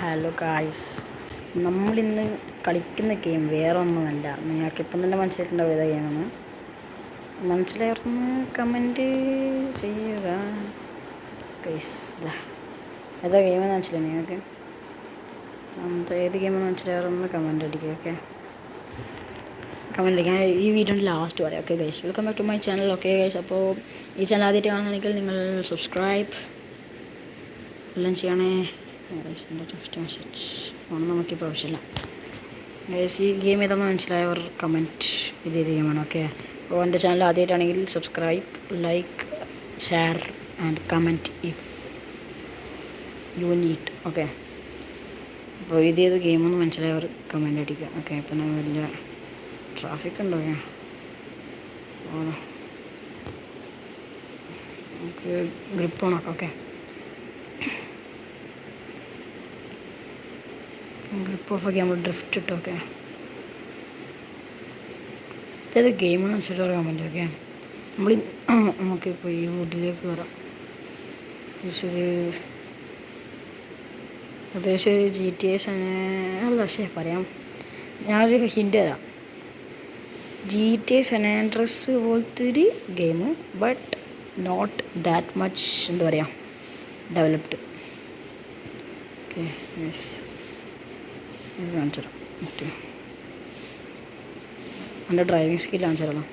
Hello guys, നമ്മളിന്ന് കളിക്കുന്ന game വേറെ ഒന്നുമല്ല. നിങ്ങൾക്കിപ്പം തന്നെ മനസ്സിലായിട്ടുണ്ടാവും ഏതാ ഗെയിമെന്ന്. മനസ്സിലായിരുന്നു കമൻറ്റ് ചെയ്യുക ഗൈസ്. ഏതാ ഗെയിമെന്ന് മനസ്സിലായി നിങ്ങൾക്ക്? ഏത് ഗെയിമെന്ന് മനസ്സിലായിരുന്നു കമൻറ്റ് അടിക്കുക. ഓക്കെ, കമൻറ്റ് അടിക്കാൻ ഈ വീഡിയോൻ്റെ ലാസ്റ്റ് പറയാം. Okay guys, welcome back to my channel. Okay guys, അപ്പോൾ ഈ ചാനൽ ആദ്യമായിട്ട് കാണുകയാണെങ്കിൽ നിങ്ങൾ സബ്സ്ക്രൈബ് എല്ലാം ചെയ്യണേ. ടെക്സ്റ്റ് മെസ്സേജ് ഫോൺ നമുക്കിപ്പോൾ ആവശ്യമില്ല. ഈ ഗെയിം ഏതാണെന്ന് മനസ്സിലായവർ കമൻറ്റ് ഇത് ഗെയിമാണ്. ഓക്കെ, അപ്പോൾ എൻ്റെ ചാനൽ ആദ്യമായിട്ടാണെങ്കിൽ subscribe, like, share and comment if you need. Okay, അപ്പോൾ ഏത് ഗെയിമെന്ന് മനസ്സിലായവർ കമൻറ്റ് അടിക്കുക. ഓക്കെ, ഇപ്പം ഞാൻ വലിയ ട്രാഫിക് ഉണ്ടോ? ഓക്കെ, നമുക്ക് ഗ്രിപ്പ് ഓണാക്കാം. ഓക്കെ, ഗ്രിപ്പ് ഓഫ് ആക്കി നമ്മൾ ഡ്രിഫ്റ്റ് ഇട്ടു. ഓക്കെ, ഏത് ഗെയിമെന്ന് വെച്ചിട്ട് ഒരു കമൻറ്റ്. ഓക്കെ, നമുക്കിപ്പോൾ ഈ വുഡിലേക്ക് വരാം. ഏകദേശം ഒരു GTA അല്ല, പറയാം, ഞാനൊരു ഹിൻ്റ് തരാം. GTA San Andreas പോലത്തെ ഒരു game, but not that much എന്താ പറയുക ഡെവലപ്ഡ്. ഓക്കെ, യെസ്, ഇത് കാണിച്ചു തരാം. ഓക്കെ, എൻ്റെ ഡ്രൈവിംഗ് സ്കിൽ കാണിച്ചു തരാം.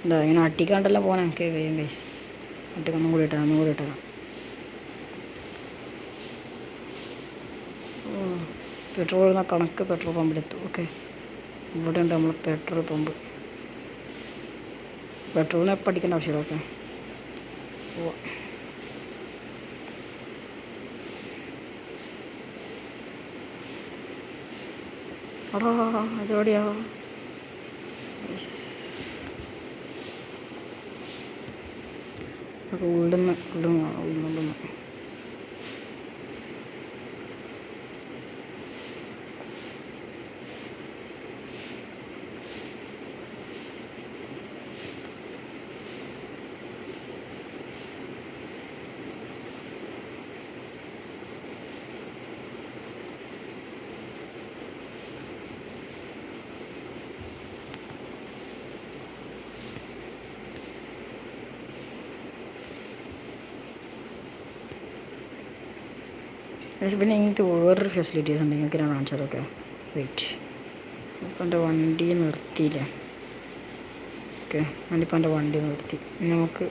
എന്താ ഇങ്ങനെ അട്ടിക്കാണ്ടെല്ലാം പോകാൻ എനിക്ക് കഴിയും ഗൈസ്. ഒന്നും കൂടി ഇട്ടേക്കാം. പെട്രോൾ എന്ന കണക്ക് പെട്രോൾ പമ്പിലെത്തും. ഓക്കെ, ഇവിടെ ഉണ്ട് നമ്മൾ പെട്രോൾ പമ്പ്. പെട്രോളിനെ പഠിക്കേണ്ട ആവശ്യമില്ല. ഓക്കെ, അതെവിടെയാ? ഉള്ളുന്ന് പിന്നെ ഇങ്ങനത്തെ വേറൊരു ഫെസിലിറ്റീസ് ഉണ്ട്. നിങ്ങൾക്ക് ഞാൻ കാണിച്ചതൊക്കെ. വെയിറ്റ്, ഇപ്പം എൻ്റെ വണ്ടി നിർത്തിയില്ലേ? ഓക്കെ, ഞാനിപ്പോൾ എൻ്റെ വണ്ടി നിർത്തി. നമുക്ക്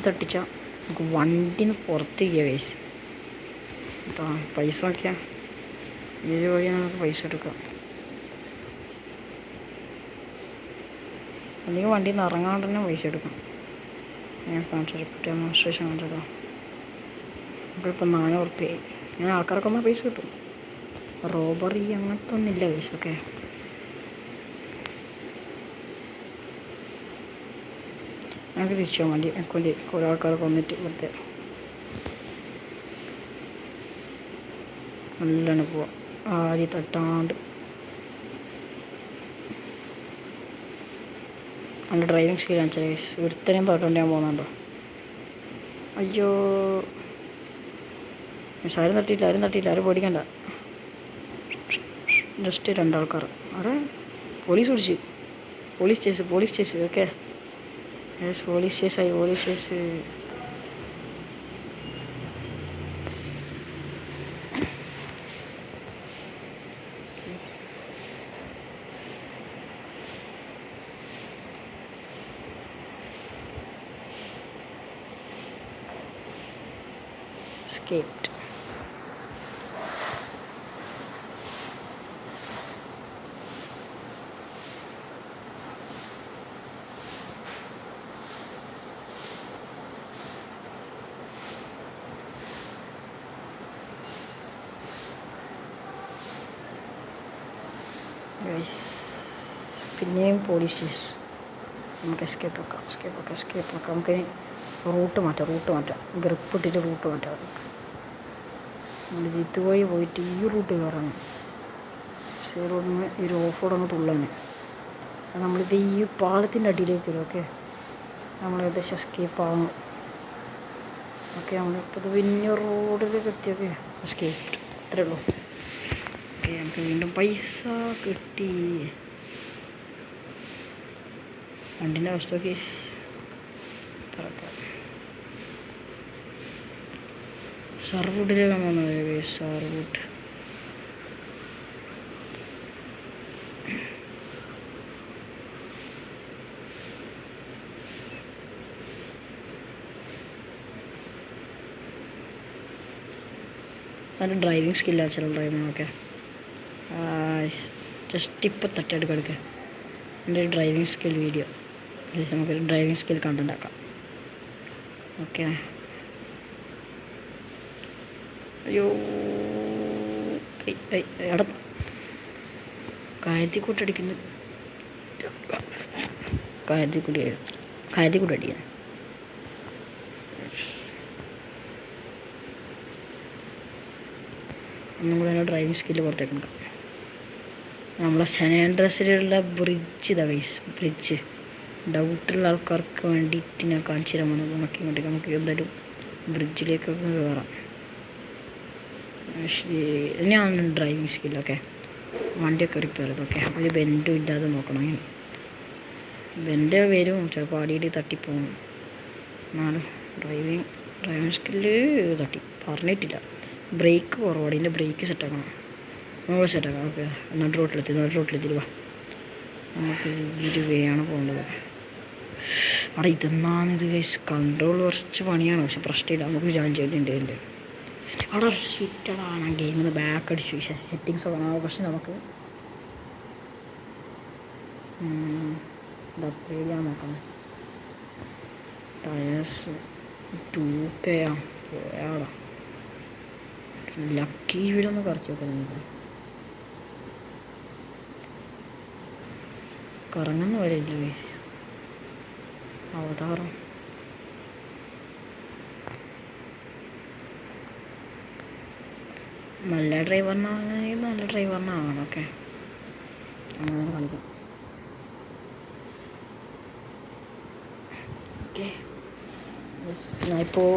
തട്ടിച്ചാൽ നമുക്ക് വണ്ടിന്ന് പുറത്ത് ചെയ്യുക ഗൈസ്. അപ്പോൾ പൈസ നോക്കിയാൽ ഈ വഴി നമുക്ക് പൈസ എടുക്കാം. അല്ലെങ്കിൽ വണ്ടിയിൽ നിന്ന് ഇറങ്ങാണ്ട് തന്നെ പൈസ എടുക്കാം. ഞാൻ കാണിച്ചു ഡെമോൺസ്ട്രേഷൻ കാണിച്ചതോ. നമുക്കിപ്പോൾ 400 ഉറുപ്പ്യയായി. അങ്ങനെ ആൾക്കാർക്ക് ഒന്നും പൈസ കിട്ടും. റോബറി അങ്ങനത്തെ ഒന്നുമില്ല പൈസ. ഓക്കെ, ഞങ്ങൾക്ക് തിരിച്ചു പോകാൻ വേണ്ടി എനിക്ക് കുറേ ആൾക്കാരൊക്കെ വന്നിട്ട് വെറുതെ നല്ലോണം പോവാം. ആരി തട്ടാണ്ട് നല്ല ഡ്രൈവിംഗ് സ്കിൽ കാണിച്ചാൽ ഒരുത്തനെയും തൊട്ടുകൊണ്ട് ഞാൻ പോകുന്നുണ്ടോ? അയ്യോ, ആരും തട്ടിയില്ല. ആരും പേടിക്കണ്ട. ജസ്റ്റ് 2 ആൾക്കാർ. അവിടെ പോലീസ് പിടിച്ച്. Police station. Okay, yes, police station. Escaped. പിന്നെയും പോലീസ് സ്റ്റേഷൻ. നമുക്ക് എസ്കേപ്പ് ആക്കാം. നമുക്ക് റൂട്ട് മാറ്റാം. ഗ്രിപ്പ് ഇട്ടിട്ട് റൂട്ട് മാറ്റാം. നമ്മൾ ഇതുവഴി പോയിട്ട് ഈ റൂട്ട് കയറാണ്. പക്ഷേ റോഡിന് ഈ ഓഫ് റോഡ് അങ്ങ് തുള്ളാണ്. നമ്മളിത് ഈ പാലത്തിൻ്റെ അടിയിലേക്ക് വരും. ഓക്കെ, നമ്മൾ ഏകദേശം എസ്കേപ്പ് ആകുന്നു. ഓക്കെ, നമ്മളിപ്പോൾ ഇത് വലിയ റോഡിലേക്ക് എത്തിയൊക്കെ എസ്കേപ്പ് അത്രേ ഉള്ളൂ. ഓക്കെ, നമുക്ക് വീണ്ടും പൈസ കിട്ടി. വണ്ടിൻ്റെ അവസ്ഥ ഓക്കെ സർവൂട്ടിലേക്കാണ് വന്നത്. സർവൂട്ട് അതിൻ്റെ ഡ്രൈവിംഗ് സ്കില്ലാണ് ചില ഡ്രൈവിങ്ങൊക്കെ. ജസ്റ്റ് ഇപ്പോൾ തട്ടിയെടുക്കുക എടുക്കുക എൻ്റെ ഒരു ഡ്രൈവിംഗ് സ്കിൽ വീഡിയോ. നമുക്കൊരു ഡ്രൈവിംഗ് സ്കിൽ കണ്ടന്റ് ആക്കാം. ഓക്കെ, അയ്യോ എടാ കാര്യത്തിൽക്കൂട്ടടിക്കുന്നു. കാര്യത്തിൽക്കൂട്ട് അടിക്കുന്നു. ഒന്നും കൂടെ എൻ്റെ ഡ്രൈവിംഗ് സ്കില്ല് പുറത്തേക്ക് എടുക്കാം. നമ്മളെ സാൻഡ്രസിലുള്ള ബ്രിഡ്ജ് ബ്രിഡ്ജ് ഡൗട്ടുള്ള ആൾക്കാർക്ക് വേണ്ടിയിട്ട് ഞാൻ കാണിച്ചു തരാൻ പോകുന്നത്. ഇങ്ങോട്ടേക്ക് നമുക്ക് എന്തായാലും ബ്രിഡ്ജിലേക്കൊക്കെ കയറാം. ഞാൻ ഡ്രൈവിംഗ് സ്കില്ലൊക്കെ വണ്ടിയൊക്കെ റിപ്പയർ ചെയ്തൊക്കെ ഒരു ബെൻഡും ഇല്ലാതെ നോക്കണം. ബെൻഡ് വരും, ചിലപ്പോൾ അടിയിൽ തട്ടിപ്പോകും. എന്നാലും ഡ്രൈവിംഗ് സ്കില്ല് പറഞ്ഞിട്ടില്ല. ബ്രേക്ക് കുറവാണ്, അതിൻ്റെ ബ്രേക്ക് സെറ്റാക്കണം. നമ്മൾ സെറ്റാക്കാം. ഓക്കെ, റോട്ടിലെത്തി വാ. നമുക്ക് ഇരുവയാണ് പോകേണ്ടത്. അവിടെ ഇതെന്നാണിത് ഗൈസ്, കൺട്രോൾ കുറച്ച് പണിയാണ്. പക്ഷെ പ്രശ്നമില്ല, നമുക്ക് ജോയിൻ ചെയ്തിട്ടുണ്ട്. അവിടെ ഷിറ്റടാണ് ഗെയിമിൽ നിന്ന് ബാക്ക് അടിച്ചു. സെറ്റിങ്സ് ഒക്കെ ആണ്. പക്ഷെ നമുക്ക് ഇത് അപ്ഗ്രേഡ് ചെയ്യാൻ നോക്കണം. Tyres 2K പോയാടാ. ലക്കി വീടൊന്ന് കുറച്ച് നോക്കാം. നിങ്ങൾക്ക് കറങ്ങുന്ന വരെയില്ല ഗൈസ്. അവതാരം നല്ല ഡ്രൈവറിനാണെങ്കിൽ നല്ല ഡ്രൈവറിനാകണം. ഓക്കെ, അങ്ങനെ കളിക്കാം. ഓക്കെ, ഞാനിപ്പോൾ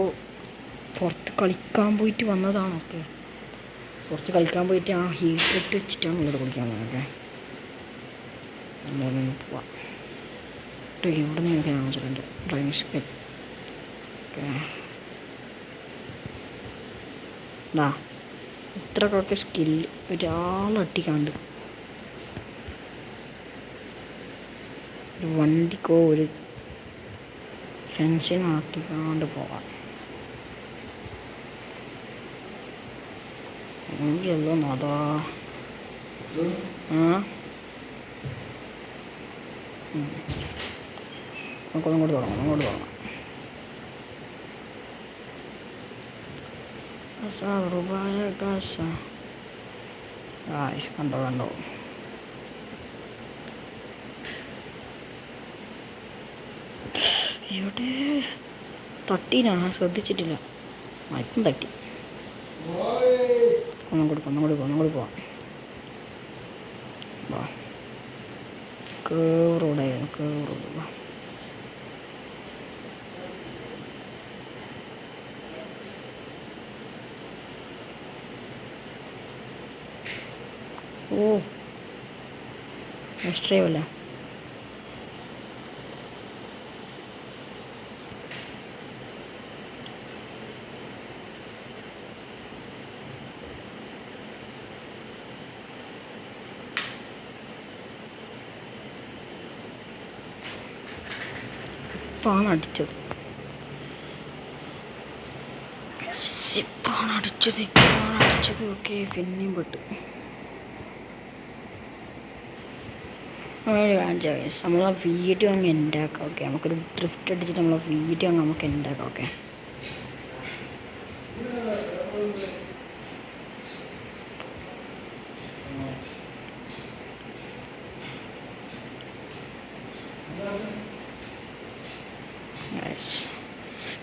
പുറത്ത് കളിക്കാൻ പോയിട്ട് വന്നതാണ്. ഓക്കെ, പുറത്ത് കളിക്കാൻ പോയിട്ട് ആ ഹീറ്റർ ഇട്ട് വെച്ചിട്ടാണ് ഇവിടെ കുളിക്കാൻ പോകുന്നത്. ഓക്കെ, പോവാം. ഇവിടെ നിന്ന് എനിക്ക് കാണിച്ചിട്ടുണ്ട് ഡ്രൈവിംഗ് സ്കിൽ. ഓക്കെ, ഇത്രയൊക്കെ സ്കില്ല് ഒരാളട്ടിക്കാണ്ട് ഒരു വണ്ടിക്കോ ഒരു ഫെൻസിന് ആട്ടിക്കാണ്ട് പോകാം. എങ്കിലല്ലോ അതാ നമുക്കൊന്നും കൂടി തുടങ്ങാം. കണ്ടോ ഇവിടെ തട്ടീനാ, ശ്രദ്ധിച്ചിട്ടില്ല. മയക്കും തട്ടി. ഒന്നും കൂടി പോവാം. കേവ് റോഡ് വാ. ഓ നെക്സ്റ്റ് ഡ്രൈവ് അല്ലേ. ഇപ്പാണ് അടിച്ചത്. ഓക്കെ, പിന്നെയും പെട്ടു. നമ്മളെ വീഡിയോ അങ്ങ് എൻഡാക്കാം. ഓക്കെ, നമുക്കൊരു ഡ്രിഫ്റ്റ് അടിച്ചിട്ട് നമ്മളെ വീഡിയോ അങ്ങ് നമുക്ക് എൻഡാക്കാം. ഓക്കെ,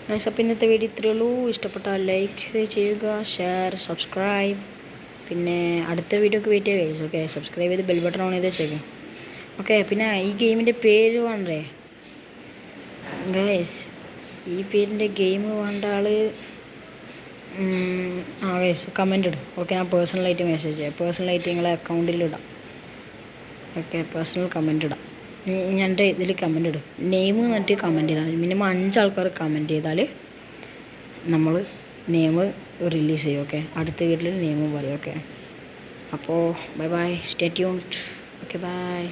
ഗൈസ്, അപ്പോൾ ഇന്നത്തെ വീഡിയോ ഇത്രയേ ഉള്ളൂ. ഇഷ്ടപ്പെട്ടാൽ ലൈക്ക് ചെയ്യുക, ഷെയർ, സബ്സ്ക്രൈബ്. പിന്നെ അടുത്ത വീഡിയോക്ക് വെയിറ്റ് ചെയ്യുക ഗൈസ്. ഓക്കെ, സബ്സ്ക്രൈബ് ചെയ്ത് ബെൽ ബട്ടൺ ഓൺ ചെയ്ത് വെച്ചേക്കാം. ഓക്കെ, പിന്നെ ഈ ഗെയിമിൻ്റെ പേര് വേണ്ടേ? ഗൈസ് ഈ പേരിൻ്റെ ഗെയിം വേണ്ട ആൾ ഗൈസ് കമൻ്റ് ഇടും. ഓക്കെ, ഞാൻ പേഴ്സണലായിട്ട് മെസ്സേജ് ചെയ്യാം. പേഴ്സണലായിട്ട് നിങ്ങളെ അക്കൗണ്ടിലിടാം. ഓക്കെ, പേഴ്സണൽ കമൻ്റ് ഇടാം. ഞാൻ എൻ്റെ ഇതിൽ കമൻ്റ് ഇടും. നെയിം എന്നിട്ട് കമൻറ്റ് ചെയ്താൽ മിനിമം 5 ആൾക്കാർ കമൻറ്റ് ചെയ്താൽ നമ്മൾ നെയിം റിലീസ് ചെയ്യും. ഓക്കെ, അടുത്ത വീട്ടിൽ നെയിമും പറയും. ഓക്കെ, അപ്പോൾ bye bye, stay tuned. Okay, by.